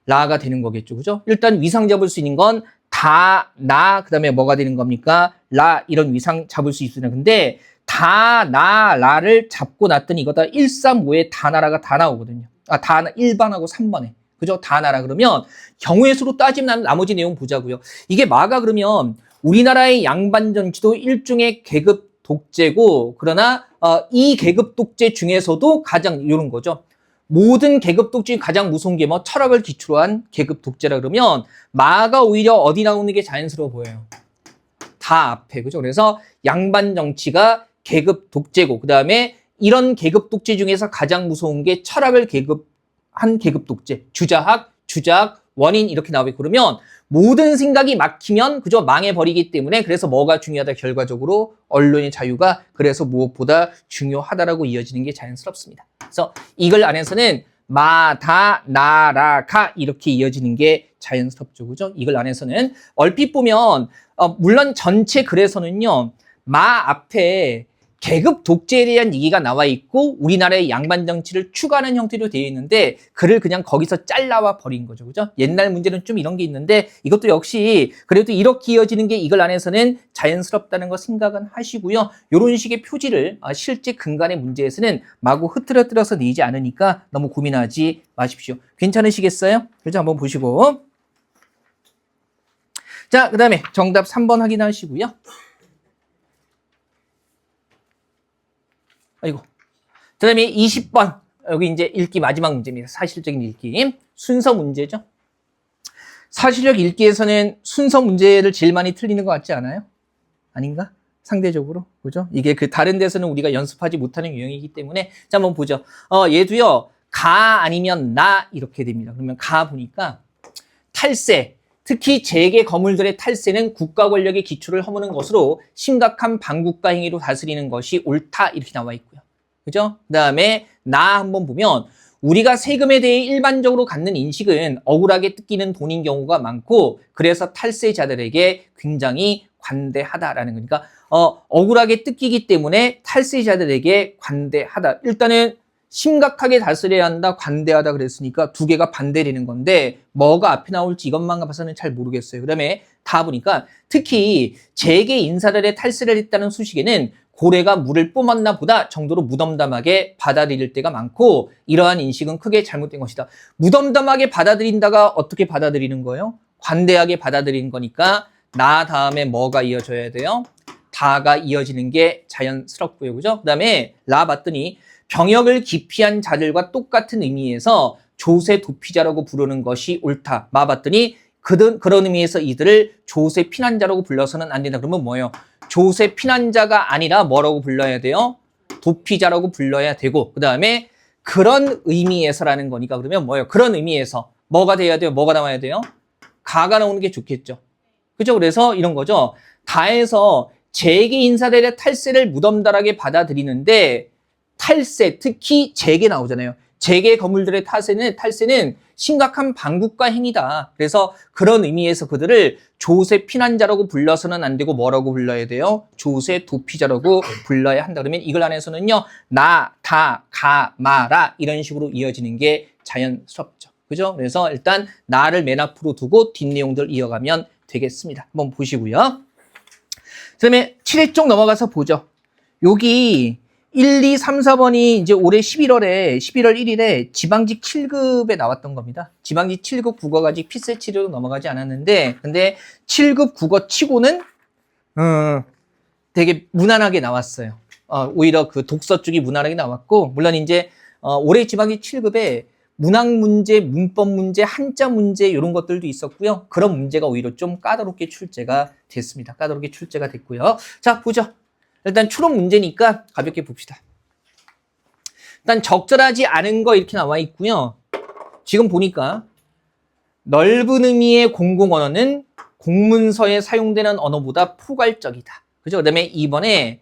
라가 되는 거겠죠. 그죠? 일단 위상 잡을 수 있는 건 다, 나, 그 다음에 뭐가 되는 겁니까? 라, 이런 위상 잡을 수 있으나. 근데 다, 나, 라를 잡고 놨더니 이거 다 1, 3, 5에 다 나라가 다 나오거든요. 다 1번하고 3번에. 그죠? 다 나라. 그러면 경우의 수로 따지면 나머지 내용 보자고요. 이게 마가 그러면 우리나라의 양반 정치도 일종의 계급 독재고, 그러나 이 계급 독재 중에서도 가장 이런 거죠. 모든 계급 독재 가장 무서운 게 뭐 철학을 기초로 한 계급 독재라 그러면 마가 오히려 어디 나오는 게 자연스러워 보여요. 다 앞에. 그죠? 그래서 양반 정치가 계급 독재고, 그 다음에 이런 계급 독재 중에서 가장 무서운 게 철학을 한 계급 독재. 주자학, 주작, 원인 이렇게 나오고, 그러면 모든 생각이 막히면 그저 망해버리기 때문에, 그래서 뭐가 중요하다? 결과적으로 언론의 자유가 그래서 무엇보다 중요하다라고 이어지는 게 자연스럽습니다. 그래서 이걸 안에서는 마, 다, 나, 라, 가 이렇게 이어지는 게 자연스럽죠. 그죠? 이걸 안에서는 얼핏 보면 물론 전체 글에서는요. 마 앞에 계급 독재에 대한 얘기가 나와 있고 우리나라의 양반 정치를 추구하는 형태로 되어 있는데 글을 그냥 거기서 잘라와 버린 거죠. 그죠? 옛날 문제는 좀 이런 게 있는데 이것도 역시 그래도 이렇게 이어지는 게 이걸 안에서는 자연스럽다는 거 생각은 하시고요. 이런 식의 표지를 실제 근간의 문제에서는 마구 흐트러뜨려서 내지 않으니까 너무 고민하지 마십시오. 괜찮으시겠어요? 그래서 한번 보시고. 자, 그 다음에 정답 3번 확인하시고요. 아이고. 그 다음에 20번. 여기 이제 읽기 마지막 문제입니다. 사실적인 읽기. 순서 문제죠. 사실적 읽기에서는 순서 문제를 제일 많이 틀리는 것 같지 않아요? 아닌가? 상대적으로. 그죠? 이게 다른 데서는 우리가 연습하지 못하는 유형이기 때문에. 자, 한번 보죠. 얘도요. 가 아니면 나 이렇게 됩니다. 그러면 가 보니까 탈세. 특히 재계 거물들의 탈세는 국가 권력의 기초를 허무는 것으로 심각한 반국가 행위로 다스리는 것이 옳다 이렇게 나와 있고요. 그죠? 그 다음에 나 한번 보면 우리가 세금에 대해 일반적으로 갖는 인식은 억울하게 뜯기는 돈인 경우가 많고 그래서 탈세자들에게 굉장히 관대하다라는 거니까 억울하게 뜯기기 때문에 탈세자들에게 관대하다. 일단은 심각하게 다스려야 한다, 관대하다 그랬으니까 두 개가 반대되는 건데 뭐가 앞에 나올지 이것만 봐서는 잘 모르겠어요. 그 다음에 다 보니까 특히 재계 인사들의 탈세를 했다는 소식에는 고래가 물을 뿜었나 보다 정도로 무덤덤하게 받아들일 때가 많고 이러한 인식은 크게 잘못된 것이다. 무덤덤하게 받아들인다가 어떻게 받아들이는 거예요? 관대하게 받아들이는 거니까 나 다음에 뭐가 이어져야 돼요? 다가 이어지는 게 자연스럽고요. 그죠? 그 다음에 라 봤더니 병역을 기피한 자들과 똑같은 의미에서 조세 도피자라고 부르는 것이 옳다. 마 봤더니 그런 의미에서 이들을 조세 피난자라고 불러서는 안 된다. 그러면 뭐예요? 조세 피난자가 아니라 뭐라고 불러야 돼요? 도피자라고 불러야 되고 그 다음에 그런 의미에서라는 거니까 그러면 뭐예요? 그런 의미에서 뭐가 돼야 돼요? 뭐가 나와야 돼요? 가가 나오는 게 좋겠죠. 그죠? 그래서 이런 거죠. 다에서 재계 인사들의 탈세를 무덤덤하게 받아들이는데 탈세, 특히 재계 나오잖아요. 재계 거물들의 탈세는 심각한 반국가 행위다. 그래서 그런 의미에서 그들을 조세 피난자라고 불러서는 안 되고 뭐라고 불러야 돼요? 조세 도피자라고 불러야 한다. 그러면 이걸 안에서는요. 나, 다, 가, 마, 라 이런 식으로 이어지는 게 자연스럽죠. 그죠? 그래서 일단 나를 맨 앞으로 두고 뒷내용들 이어가면 되겠습니다. 한번 보시고요. 그 다음에 7회 쪽 넘어가서 보죠. 여기 1, 2, 3, 4번이 이제 올해 11월 1일에 지방직 7급에 나왔던 겁니다. 지방직 7급 국어가 피세 치료로 넘어가지 않았는데, 근데 7급 국어 치고는, 되게 무난하게 나왔어요. 오히려 그 독서 쪽이 무난하게 나왔고, 물론 이제, 올해 지방직 7급에 문학 문제, 문법 문제, 한자 문제, 이런 것들도 있었고요. 그런 문제가 오히려 좀 까다롭게 출제가 됐습니다. 까다롭게 출제가 됐고요. 자, 보죠. 일단 추론 문제니까 가볍게 봅시다. 일단 적절하지 않은 거 이렇게 나와 있고요. 지금 보니까 넓은 의미의 공공언어는 공문서에 사용되는 언어보다 포괄적이다. 그죠? 그 다음에 2번에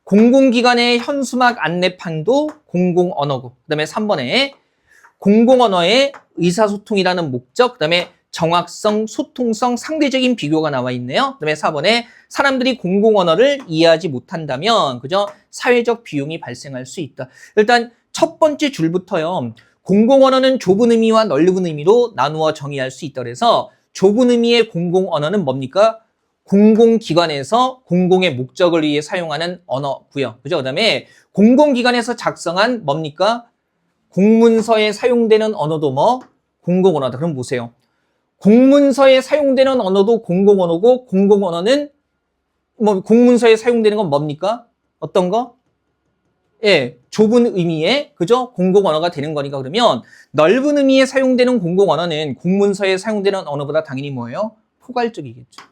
공공기관의 현수막 안내판도 공공언어고, 그 다음에 3번에 공공언어의 의사소통이라는 목적, 그 다음에 정확성, 소통성, 상대적인 비교가 나와 있네요. 그 다음에 4번에 사람들이 공공언어를 이해하지 못한다면, 그죠? 사회적 비용이 발생할 수 있다. 일단 첫 번째 줄부터요. 공공언어는 좁은 의미와 넓은 의미로 나누어 정의할 수 있다. 그래서 좁은 의미의 공공언어는 뭡니까? 공공기관에서 공공의 목적을 위해 사용하는 언어고요. 그죠? 그 다음에 공공기관에서 작성한 뭡니까? 공문서에 사용되는 언어도 뭐? 공공언어다. 그럼 보세요. 공문서에 사용되는 언어도 공공언어고, 공공언어는 뭐 공문서에 사용되는 건 뭡니까? 어떤 거? 예, 좁은 의미의, 그죠? 공공언어가 되는 거니까. 그러면 넓은 의미에 사용되는 공공언어는 공문서에 사용되는 언어보다 당연히 뭐예요? 포괄적이겠죠.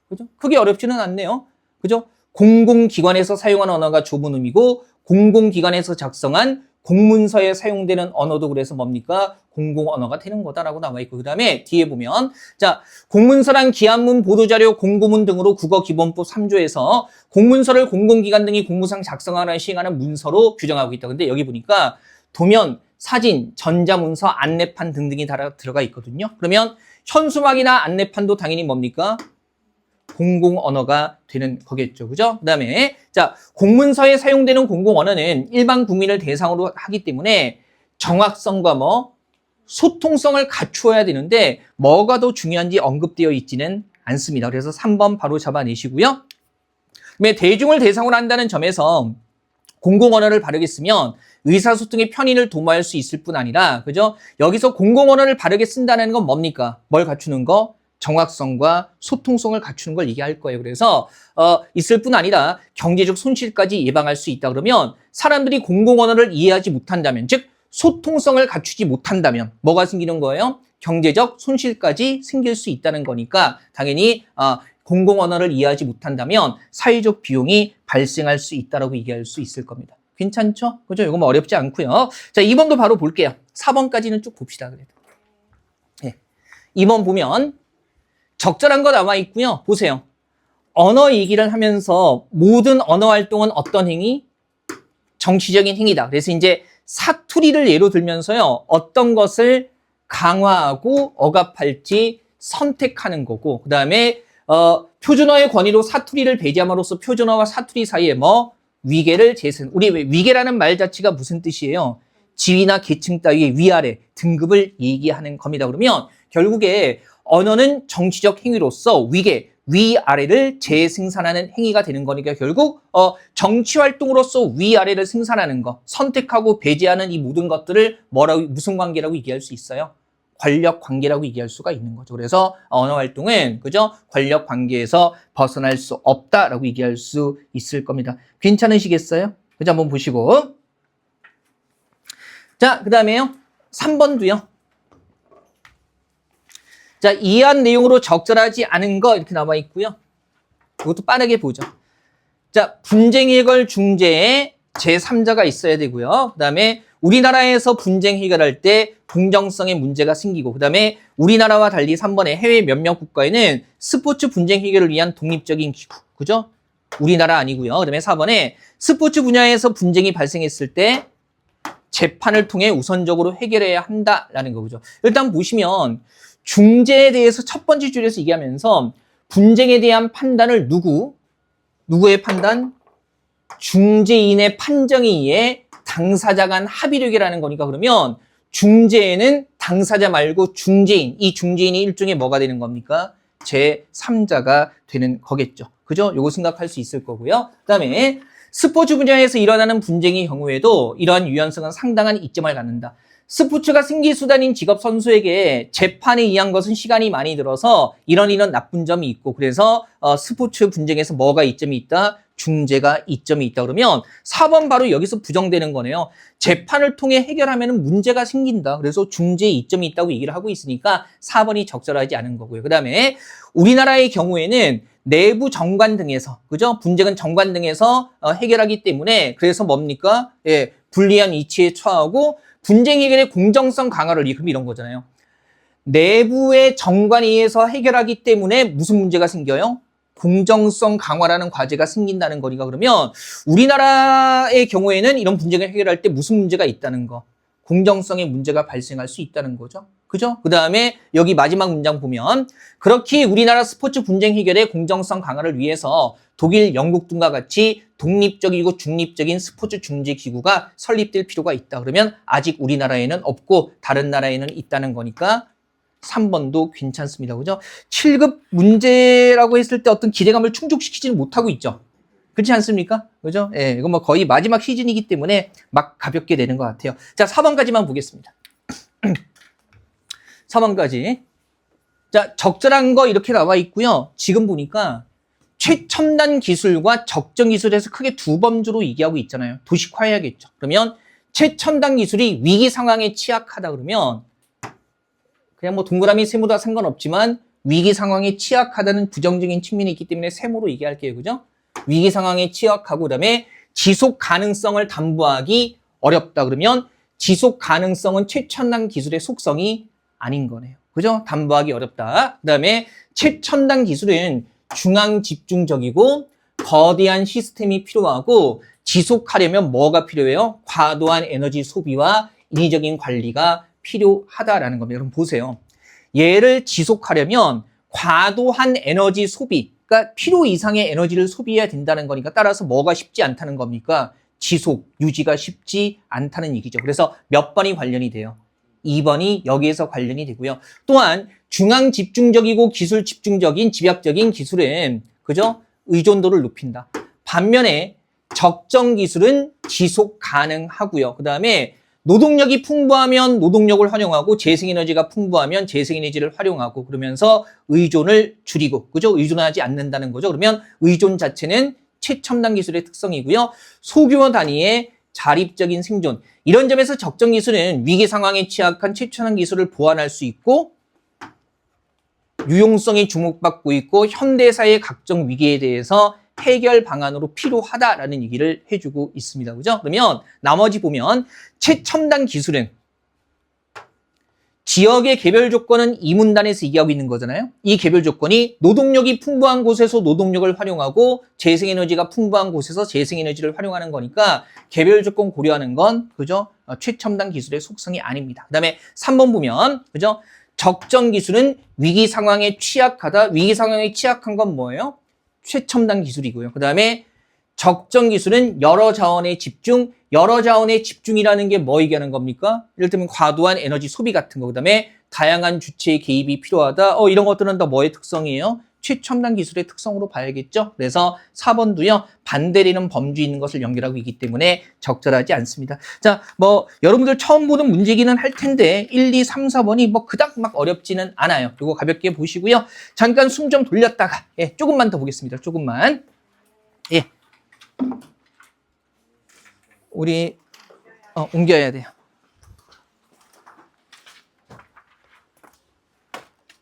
그죠? 크게 어렵지는 않네요. 그죠? 공공기관에서 사용하는 언어가 좁은 의미고, 공공기관에서 작성한 공문서에 사용되는 언어도 그래서 뭡니까? 공공언어가 되는 거다라고 나와 있고, 그 다음에 뒤에 보면, 자, 공문서란 기한문, 보도자료, 공고문 등으로 국어기본법 3조에서 공문서를 공공기관 등이 공무상 작성하거나 시행하는 문서로 규정하고 있다. 근데 여기 보니까 도면, 사진, 전자문서, 안내판 등등이 다 들어가 있거든요. 그러면 현수막이나 안내판도 당연히 뭡니까? 공공언어가 되는 거겠죠. 그죠? 그 다음에, 자, 공문서에 사용되는 공공언어는 일반 국민을 대상으로 하기 때문에 정확성과 뭐, 소통성을 갖추어야 되는데, 뭐가 더 중요한지 언급되어 있지는 않습니다. 그래서 3번 바로 잡아내시고요. 그다음에 대중을 대상으로 한다는 점에서 공공언어를 바르게 쓰면 의사소통의 편의를 도모할 수 있을 뿐 아니라, 그죠? 여기서 공공언어를 바르게 쓴다는 건 뭡니까? 뭘 갖추는 거? 정확성과 소통성을 갖추는 걸 얘기할 거예요. 그래서 있을 뿐 아니라 경제적 손실까지 예방할 수 있다. 그러면 사람들이 공공언어를 이해하지 못한다면, 즉 소통성을 갖추지 못한다면 뭐가 생기는 거예요? 경제적 손실까지 생길 수 있다는 거니까 당연히 공공언어를 이해하지 못한다면 사회적 비용이 발생할 수 있다라고 얘기할 수 있을 겁니다. 괜찮죠? 그죠? 이거 뭐 어렵지 않고요. 자, 2번도 바로 볼게요. 4번까지는 쭉 봅시다. 그래도. 네. 2번 보면 적절한 거 나와 있고요. 보세요. 언어 얘기를 하면서 모든 언어 활동은 어떤 행위? 정치적인 행위다. 그래서 이제 사투리를 예로 들면서요. 어떤 것을 강화하고 억압할지 선택하는 거고, 그 다음에 표준어의 권위로 사투리를 배제함으로써 표준어와 사투리 사이에 뭐 위계를 제신. 우리 위계라는 말 자체가 무슨 뜻이에요? 지위나 계층 따위의 위아래 등급을 얘기하는 겁니다. 그러면 결국에 언어는 정치적 행위로서 위계, 위아래를 재생산하는 행위가 되는 거니까 결국 정치 활동으로서 위아래를 생산하는 거, 선택하고 배제하는 이 모든 것들을 뭐라고, 무슨 관계라고 얘기할 수 있어요? 권력 관계라고 얘기할 수가 있는 거죠. 그래서 언어 활동은, 그죠? 권력 관계에서 벗어날 수 없다라고 얘기할 수 있을 겁니다. 괜찮으시겠어요? 그죠? 한번 보시고. 자, 그 다음에요. 3번도요. 자, 이해한 내용으로 적절하지 않은 거 이렇게 나와 있고요. 이것도 빠르게 보죠. 자, 분쟁 해결 중재에 제3자가 있어야 되고요. 그 다음에 우리나라에서 분쟁 해결할 때 공정성에 문제가 생기고, 그 다음에 우리나라와 달리 3번에 해외 몇몇 국가에는 스포츠 분쟁 해결을 위한 독립적인 기구, 그죠? 우리나라 아니고요. 그 다음에 4번에 스포츠 분야에서 분쟁이 발생했을 때 재판을 통해 우선적으로 해결해야 한다라는 거죠. 일단 보시면 중재에 대해서 첫 번째 줄에서 얘기하면서 분쟁에 대한 판단을 누구의 판단? 중재인의 판정에 의해 당사자 간 합의력이라는 거니까, 그러면 중재에는 당사자 말고 중재인, 이 중재인이 일종의 뭐가 되는 겁니까? 제3자가 되는 거겠죠. 그죠? 요거 생각할 수 있을 거고요. 그 다음에 스포츠 분야에서 일어나는 분쟁의 경우에도 이러한 유연성은 상당한 이점을 갖는다. 스포츠가 생계수단인 직업 선수에게 재판에 의한 것은 시간이 많이 들어서 이런 나쁜 점이 있고, 그래서 스포츠 분쟁에서 뭐가 이점이 있다? 중재가 이점이 있다. 그러면 4번 바로 여기서 부정되는 거네요. 재판을 통해 해결하면 문제가 생긴다. 그래서 중재의 이점이 있다고 얘기를 하고 있으니까 4번이 적절하지 않은 거고요. 그 다음에 우리나라의 경우에는 내부 정관 등에서, 그죠? 분쟁은 정관 등에서 해결하기 때문에, 그래서 뭡니까? 예, 불리한 위치에 처하고 분쟁 해결의 공정성 강화를 그럼 이런 거잖아요. 내부의 정관에 의해서 해결하기 때문에 무슨 문제가 생겨요? 공정성 강화라는 과제가 생긴다는 거니까 그러면 우리나라의 경우에는 이런 분쟁을 해결할 때 무슨 문제가 있다는 거? 공정성의 문제가 발생할 수 있다는 거죠. 그죠? 그 다음에 여기 마지막 문장 보면 그렇게 우리나라 스포츠 분쟁 해결의 공정성 강화를 위해서 독일, 영국 등과 같이 독립적이고 중립적인 스포츠 중재 기구가 설립될 필요가 있다. 그러면 아직 우리나라에는 없고 다른 나라에는 있다는 거니까 3번도 괜찮습니다. 그죠? 7급 문제라고 했을 때 어떤 기대감을 충족시키지는 못하고 있죠. 그렇지 않습니까? 그죠? 예, 이건 뭐 거의 마지막 시즌이기 때문에 막 가볍게 되는 것 같아요. 자, 4번까지만 보겠습니다. 4번까지. 자, 적절한 거 이렇게 나와 있고요. 지금 보니까 최첨단 기술과 적정 기술에서 크게 두 범주로 얘기하고 있잖아요. 도식화해야겠죠. 그러면 최첨단 기술이 위기 상황에 취약하다 그러면 그냥 뭐 동그라미 세모다 상관없지만 위기 상황에 취약하다는 부정적인 측면이 있기 때문에 세모로 얘기할게요. 그죠? 위기 상황에 취약하고 그다음에 지속 가능성을 담보하기 어렵다 그러면 지속 가능성은 최첨단 기술의 속성이 아닌 거네요. 그죠? 담보하기 어렵다. 그다음에 최첨단 기술은 중앙 집중적이고 거대한 시스템이 필요하고 지속하려면 뭐가 필요해요? 과도한 에너지 소비와 인위적인 관리가 필요하다라는 겁니다. 그럼 보세요. 얘를 지속하려면 과도한 에너지 소비, 그러니까 필요 이상의 에너지를 소비해야 된다는 거니까 따라서 뭐가 쉽지 않다는 겁니까? 지속, 유지가 쉽지 않다는 얘기죠. 그래서 몇 번이 관련이 돼요? 2번이 여기에서 관련이 되고요. 또한 중앙 집중적이고 기술 집중적인 집약적인 기술은 그죠? 의존도를 높인다. 반면에 적정 기술은 지속 가능하고요. 그 다음에 노동력이 풍부하면 노동력을 활용하고 재생에너지가 풍부하면 재생에너지를 활용하고 그러면서 의존을 줄이고 그죠? 의존하지 않는다는 거죠. 그러면 의존 자체는 최첨단 기술의 특성이고요. 소규모 단위의 자립적인 생존. 이런 점에서 적정 기술은 위기 상황에 취약한 최첨단 기술을 보완할 수 있고 유용성이 주목받고 있고 현대사의 각종 위기에 대해서 해결 방안으로 필요하다라는 얘기를 해주고 있습니다. 그죠? 그러면 나머지 보면 최첨단 기술은 지역의 개별 조건은 이 문단에서 얘기하고 있는 거잖아요. 이 개별 조건이 노동력이 풍부한 곳에서 노동력을 활용하고 재생에너지가 풍부한 곳에서 재생에너지를 활용하는 거니까 개별 조건 고려하는 건 그죠? 최첨단 기술의 속성이 아닙니다. 그다음에 3번 보면 그죠? 적정 기술은 위기 상황에 취약하다. 위기 상황에 취약한 건 뭐예요? 최첨단 기술이고요. 그 다음에 적정 기술은 여러 자원의 집중, 여러 자원의 집중이라는 게 뭐 얘기하는 겁니까? 이를테면 과도한 에너지 소비 같은 거, 그 다음에 다양한 주체의 개입이 필요하다. 이런 것들은 다 뭐의 특성이에요? 최첨단 기술의 특성으로 봐야겠죠? 그래서 4번도요, 반대되는 범주 있는 것을 연결하고 있기 때문에 적절하지 않습니다. 자, 뭐, 여러분들 처음 보는 문제기는 할 텐데, 1, 2, 3, 4번이 뭐 그닥 막 어렵지는 않아요. 이거 가볍게 보시고요. 잠깐 숨 좀 돌렸다가, 예, 조금만 더 보겠습니다. 조금만. 예. 우리, 옮겨야 돼요.